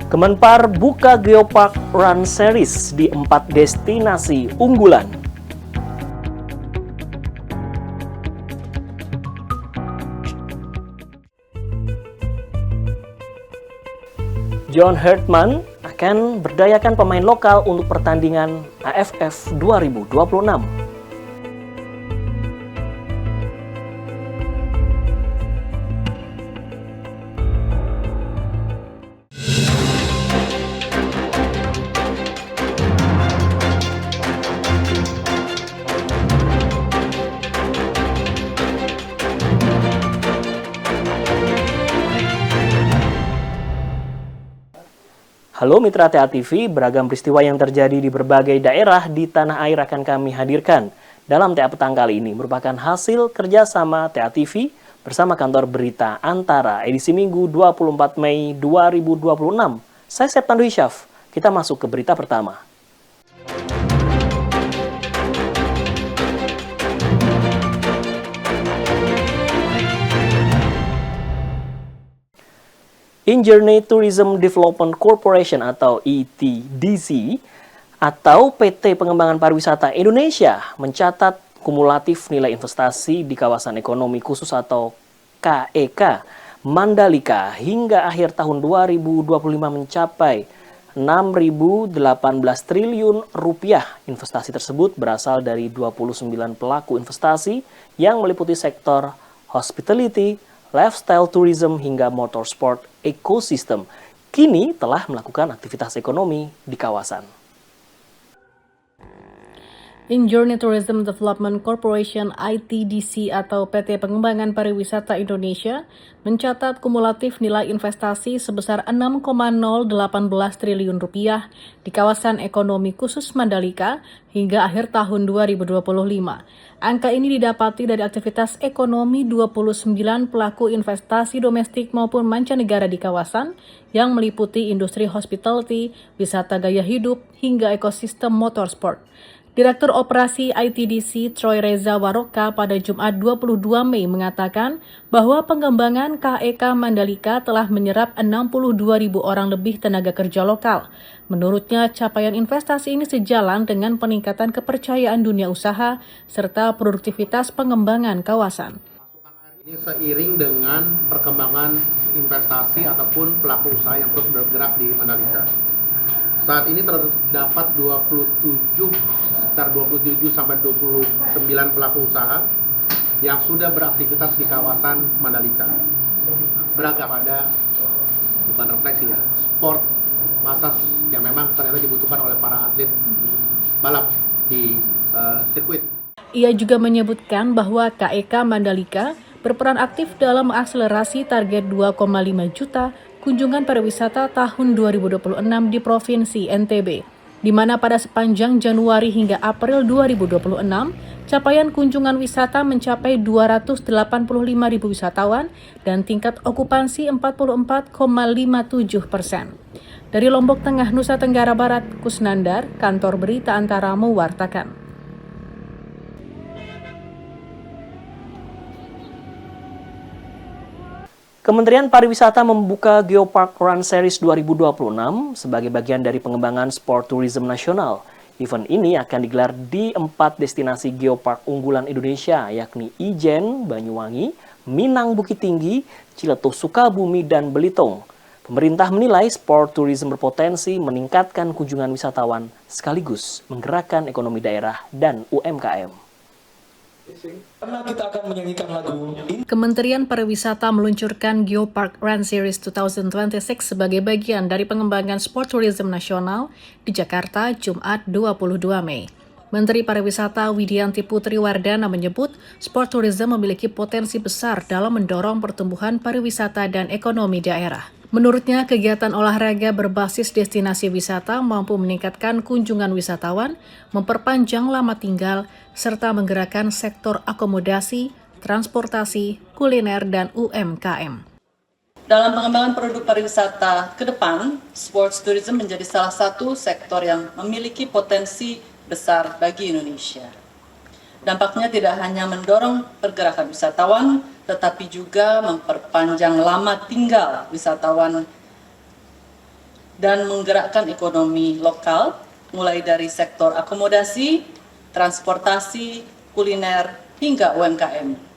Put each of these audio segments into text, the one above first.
Kemenpar buka Geopark Run Series di 4 destinasi unggulan. John Hartman akan berdayakan pemain lokal untuk pertandingan AFF 2026. Halo Mitra TA TV, beragam peristiwa yang terjadi di berbagai daerah di tanah air akan kami hadirkan. Dalam TA Petang kali ini merupakan hasil kerjasama TA TV bersama kantor berita Antara edisi Minggu 24 Mei 2026. Saya Septandu Hisyaf, kita masuk ke berita pertama. Injourney Tourism Development Corporation atau ITDC atau PT Pengembangan Pariwisata Indonesia mencatat kumulatif nilai investasi di kawasan ekonomi khusus atau KEK Mandalika hingga akhir tahun 2025 mencapai 6.018 triliun rupiah. Investasi tersebut berasal dari 29 pelaku investasi yang meliputi sektor hospitality, lifestyle tourism hingga motorsport ecosystem kini telah melakukan aktivitas ekonomi di kawasan. Injourney Tourism Development Corporation (ITDC) atau PT Pengembangan Pariwisata Indonesia mencatat kumulatif nilai investasi sebesar 6,018 triliun rupiah di kawasan ekonomi khusus Mandalika hingga akhir tahun 2025. Angka ini didapati dari aktivitas ekonomi 29 pelaku investasi domestik maupun mancanegara di kawasan yang meliputi industri hospitality, wisata gaya hidup, hingga ekosistem motorsport. Direktur Operasi ITDC Troy Reza Waroka pada Jumat 22 Mei mengatakan bahwa pengembangan KEK Mandalika telah menyerap 62.000 orang lebih tenaga kerja lokal. Menurutnya, capaian investasi ini sejalan dengan peningkatan kepercayaan dunia usaha serta produktivitas pengembangan kawasan. Ini seiring dengan perkembangan investasi ataupun pelaku usaha yang terus bergerak di Mandalika. Saat ini terdapat sekitar 27 sampai 29 pelaku usaha yang sudah beraktivitas di kawasan Mandalika. Beragam, ada bukan refleksi ya, sport massas yang memang ternyata dibutuhkan oleh para atlet balap di sirkuit. Ia juga menyebutkan bahwa KEK Mandalika berperan aktif dalam mengakselerasi target 2,5 juta kunjungan pariwisata tahun 2026 di Provinsi NTB, di mana pada sepanjang Januari hingga April 2026, capaian kunjungan wisata mencapai 285.000 wisatawan dan tingkat okupansi 44,57%. Dari Lombok Tengah, Nusa Tenggara Barat, Kusnandar, kantor berita Antara mewartakan. Kementerian Pariwisata membuka Geopark Run Series 2026 sebagai bagian dari pengembangan sport tourism nasional. Event ini akan digelar di 4 destinasi geopark unggulan Indonesia, yakni Ijen, Banyuwangi, Minang Bukit Tinggi, Ciletuh Sukabumi, dan Belitung. Pemerintah menilai sport tourism berpotensi meningkatkan kunjungan wisatawan sekaligus menggerakkan ekonomi daerah dan UMKM. Karena kita akan menyanyikan lagu ini. Kementerian Pariwisata meluncurkan Geopark Run Series 2026 sebagai bagian dari pengembangan sport tourism nasional di Jakarta, Jumat 22 Mei. Menteri Pariwisata Widianti Putri Wardana menyebut sport tourism memiliki potensi besar dalam mendorong pertumbuhan pariwisata dan ekonomi daerah. Menurutnya, kegiatan olahraga berbasis destinasi wisata mampu meningkatkan kunjungan wisatawan, memperpanjang lama tinggal, serta menggerakkan sektor akomodasi, transportasi, kuliner, dan UMKM. Dalam pengembangan produk pariwisata ke depan, sports tourism menjadi salah satu sektor yang memiliki potensi besar bagi Indonesia. Dampaknya tidak hanya mendorong pergerakan wisatawan, tetapi juga memperpanjang lama tinggal wisatawan dan menggerakkan ekonomi lokal, mulai dari sektor akomodasi, transportasi, kuliner, hingga UMKM.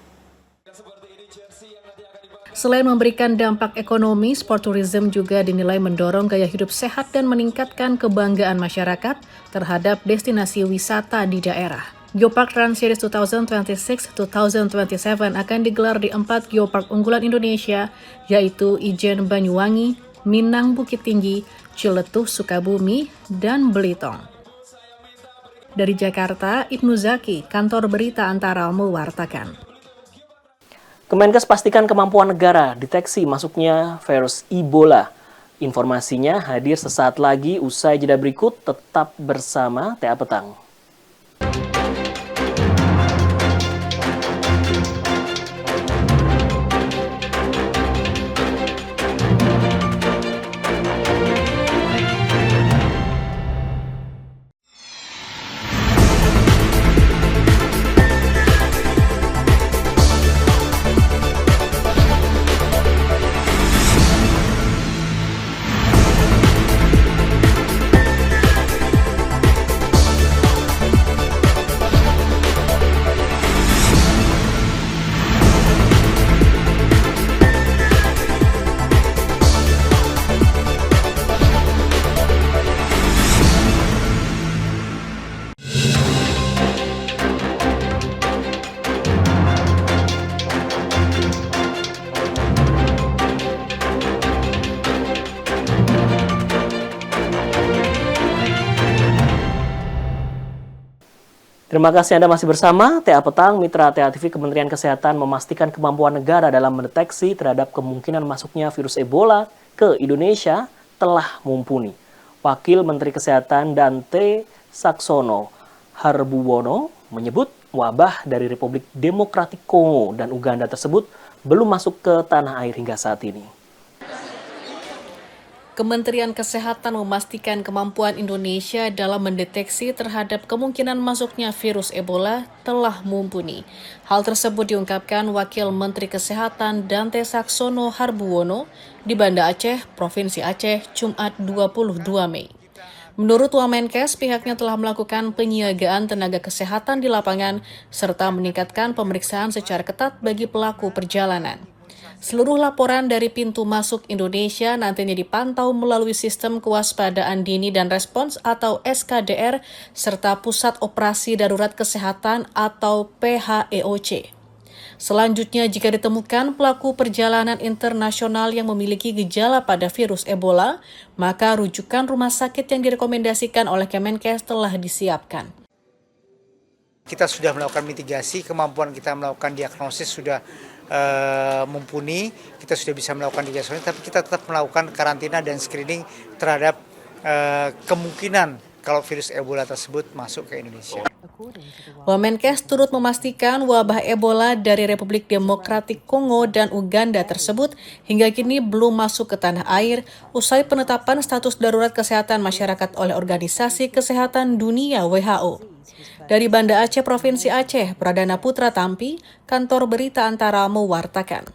Selain memberikan dampak ekonomi, sport tourism juga dinilai mendorong gaya hidup sehat dan meningkatkan kebanggaan masyarakat terhadap destinasi wisata di daerah. Geopark Trans Series 2026-2027 akan digelar di 4 geopark unggulan Indonesia, yaitu Ijen Banyuwangi, Minang Bukit Tinggi, Ciletuh Sukabumi, dan Belitung. Dari Jakarta, Ibnu Zaki, Kantor Berita Antara mewartakan. Kemenkes pastikan kemampuan negara deteksi masuknya virus Ebola. Informasinya hadir sesaat lagi usai jeda berikut, tetap bersama TA Petang. Terima kasih Anda masih bersama TA Petang. Mitra TA TV Kementerian Kesehatan memastikan kemampuan negara dalam mendeteksi terhadap kemungkinan masuknya virus Ebola ke Indonesia telah mumpuni. Wakil Menteri Kesehatan Dante Saxono Harbuwono menyebut wabah dari Republik Demokratik Kongo dan Uganda tersebut belum masuk ke tanah air hingga saat ini. Kementerian Kesehatan memastikan kemampuan Indonesia dalam mendeteksi terhadap kemungkinan masuknya virus Ebola telah mumpuni. Hal tersebut diungkapkan Wakil Menteri Kesehatan Dante Saxono Harbuwono di Banda Aceh, Provinsi Aceh, Jumat 22 Mei. Menurut Wamenkes, pihaknya telah melakukan penyiagaan tenaga kesehatan di lapangan serta meningkatkan pemeriksaan secara ketat bagi pelaku perjalanan. Seluruh laporan dari pintu masuk Indonesia nantinya dipantau melalui Sistem Kewaspadaan Dini dan Respons atau SKDR serta Pusat Operasi Darurat Kesehatan atau PHEOC. Selanjutnya, jika ditemukan pelaku perjalanan internasional yang memiliki gejala pada virus Ebola, maka rujukan rumah sakit yang direkomendasikan oleh Kemenkes telah disiapkan. Kita sudah melakukan mitigasi, kemampuan kita melakukan diagnosis sudah mumpuni, kita sudah bisa melakukan diagnosis, tapi kita tetap melakukan karantina dan screening terhadap kemungkinan kalau virus Ebola tersebut masuk ke Indonesia. Wamenkes turut memastikan wabah Ebola dari Republik Demokratik Kongo dan Uganda tersebut hingga kini belum masuk ke tanah air usai penetapan status darurat kesehatan masyarakat oleh Organisasi Kesehatan Dunia WHO. Dari Banda Aceh, Provinsi Aceh, Pradana Putra Tampi, Kantor Berita Antara mewartakan.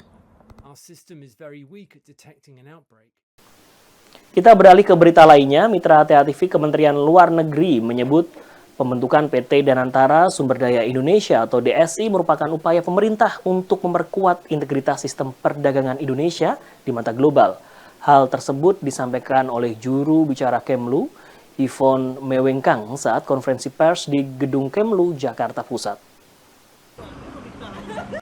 Kita beralih ke berita lainnya. Mitra TA TV Kementerian Luar Negeri menyebut pembentukan PT Danantara Sumber Daya Indonesia atau DSI merupakan upaya pemerintah untuk memperkuat integritas sistem perdagangan Indonesia di mata global. Hal tersebut disampaikan oleh juru bicara Kemlu, Yvonne Mewengkang saat konferensi pers di Gedung Kemlu, Jakarta Pusat.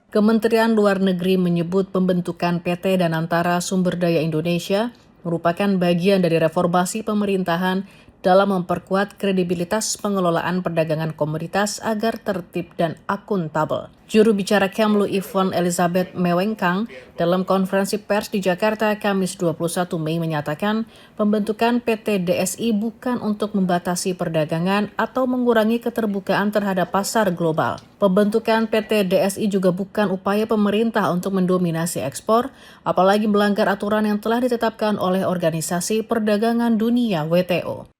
Kementerian Luar Negeri menyebut pembentukan PT Danantara Sumber Daya Indonesia merupakan bagian dari reformasi pemerintahan dalam memperkuat kredibilitas pengelolaan perdagangan komoditas agar tertib dan akuntabel. Juru bicara Kemlu Yvonne Elizabeth Mewengkang dalam konferensi pers di Jakarta Kamis 21 Mei menyatakan pembentukan PT DSI bukan untuk membatasi perdagangan atau mengurangi keterbukaan terhadap pasar global. Pembentukan PT DSI juga bukan upaya pemerintah untuk mendominasi ekspor, apalagi melanggar aturan yang telah ditetapkan oleh Organisasi Perdagangan Dunia WTO.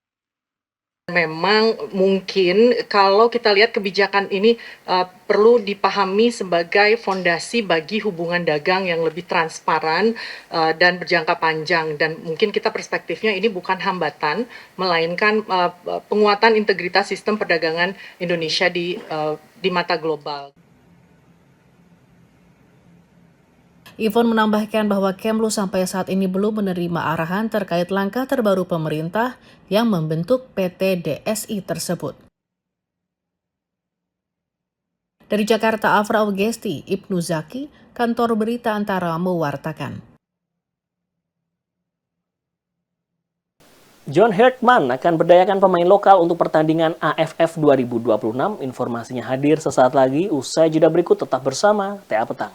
Memang mungkin kalau kita lihat kebijakan ini perlu dipahami sebagai fondasi bagi hubungan dagang yang lebih transparan dan berjangka panjang, dan mungkin kita perspektifnya ini bukan hambatan melainkan penguatan integritas sistem perdagangan Indonesia di mata global. Yvonne menambahkan bahwa Kemlu sampai saat ini belum menerima arahan terkait langkah terbaru pemerintah yang membentuk PT DSI tersebut. Dari Jakarta, Afra Augesti, Ibnu Zaki, Kantor Berita Antara mewartakan. John Hartman akan berdayakan pemain lokal untuk pertandingan AFF 2026. Informasinya hadir sesaat lagi. Usai jeda berikut, tetap bersama TA Petang.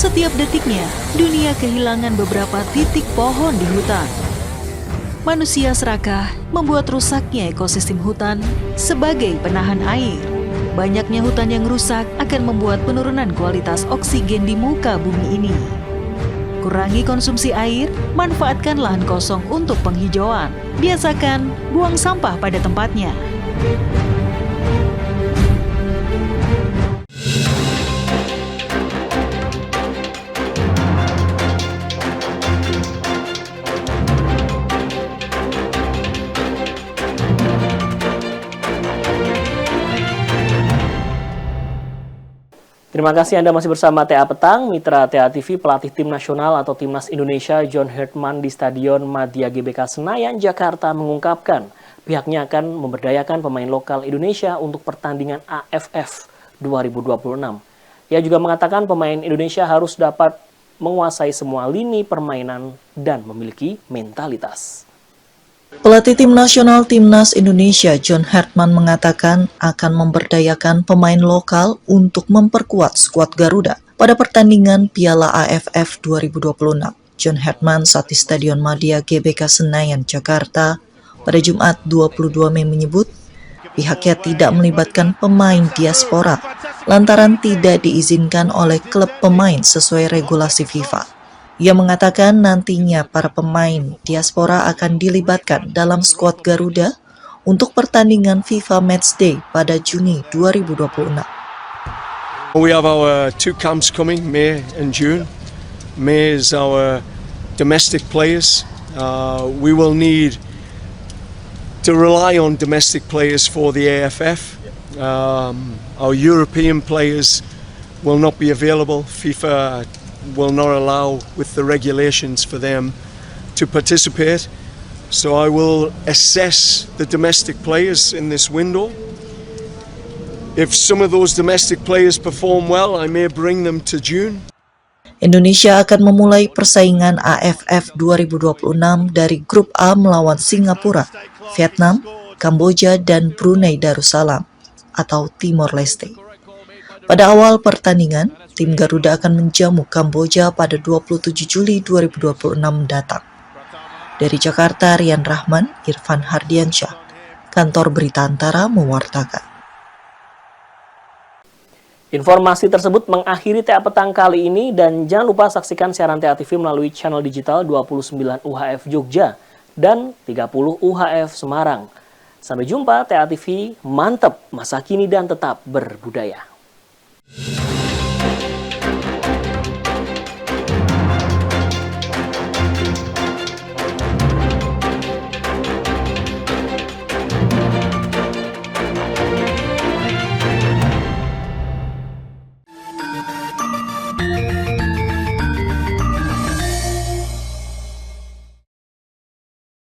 Setiap detiknya, dunia kehilangan beberapa titik pohon di hutan. Manusia serakah membuat rusaknya ekosistem hutan sebagai penahan air. Banyaknya hutan yang rusak akan membuat penurunan kualitas oksigen di muka bumi ini. Kurangi konsumsi air, manfaatkan lahan kosong untuk penghijauan. Biasakan buang sampah pada tempatnya. Terima kasih Anda masih bersama TA Petang. Mitra TA TV, pelatih tim nasional atau Timnas Indonesia John Hartman di Stadion Madia GBK Senayan, Jakarta mengungkapkan pihaknya akan memberdayakan pemain lokal Indonesia untuk pertandingan AFF 2026. Ia juga mengatakan pemain Indonesia harus dapat menguasai semua lini permainan dan memiliki mentalitas. Pelatih tim nasional Timnas Indonesia John Hartman mengatakan akan memberdayakan pemain lokal untuk memperkuat skuad Garuda pada pertandingan Piala AFF 2026. John Hartman saat di Stadion Madia GBK Senayan, Jakarta pada Jumat 22 Mei menyebut pihaknya tidak melibatkan pemain diaspora lantaran tidak diizinkan oleh klub pemain sesuai regulasi FIFA. Ia mengatakan nantinya para pemain diaspora akan dilibatkan dalam skuad Garuda untuk pertandingan FIFA Matchday pada Juni 2026. We have our two camps coming, May and June. May is our domestic players. We will need to rely on domestic players for the AFF. Our European players will not be available. FIFA will not allow with the regulations for them to participate. So I will assess the domestic players in this window. If some of those domestic players perform well, I may bring them to June. Indonesia akan memulai persaingan AFF 2026 dari grup A melawan Singapura, Vietnam, Kamboja, dan Brunei Darussalam atau Timor Leste. Pada awal pertandingan, tim Garuda akan menjamu Kamboja pada 27 Juli 2026 mendatang. Dari Jakarta, Rian Rahman, Irfan Hardiansyah, Kantor Berita Antara mewartakan. Informasi tersebut mengakhiri TA Petang kali ini, dan jangan lupa saksikan siaran TA TV melalui channel digital 29 UHF Jogja dan 30 UHF Semarang. Sampai jumpa, TA TV mantap, masa kini dan tetap berbudaya.